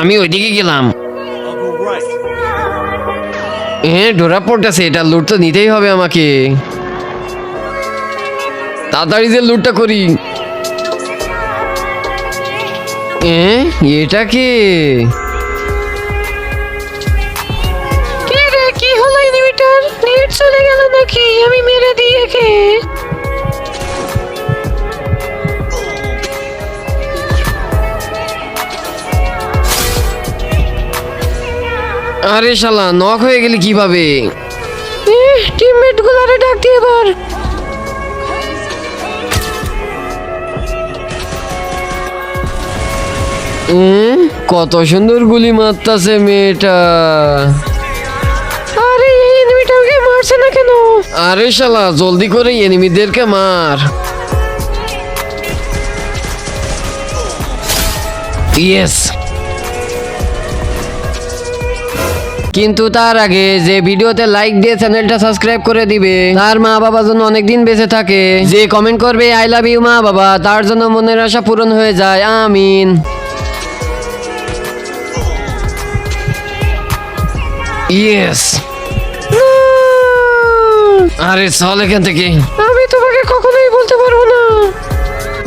আমি ওইদিকে গেলাম। ধরা পড়তেছে, এটা লুট তো নিতেই হবে আমাকে। তাড়াতাড়ি যে লুটটা করি। এটা কে? কি হলো এনিমিটার? নেট চলে গেল নাকি? আমি মেরে দিয়ে কে? আরে শালা, নক হয়ে গেলি কিভাবে? টিমমেট গুলারে ডাক দিয়ে এবার। কত সুন্দর গুলি মারতাছে মেয়েটা। আরে এই এনিমিটাকে মারছে না কেন? আরে শালা, জলদি করে এনিমিদেরকে মার। ইয়েস। কিন্তু তার আগে যে ভিডিওতে লাইক দিয়ে চ্যানেলটা সাবস্ক্রাইব করে দিবে, তার মা বাবা যেন অনেকদিন বেঁচে থাকে। যে কমেন্ট করবে আই লাভ ইউ মা বাবা, তার জন্য মনের আশা পূরণ হয়ে যায়। আমিন। ইয়েস। আরে চল এখান থেকে। আমি তোমাকে কখনোই বলতে পারবো না।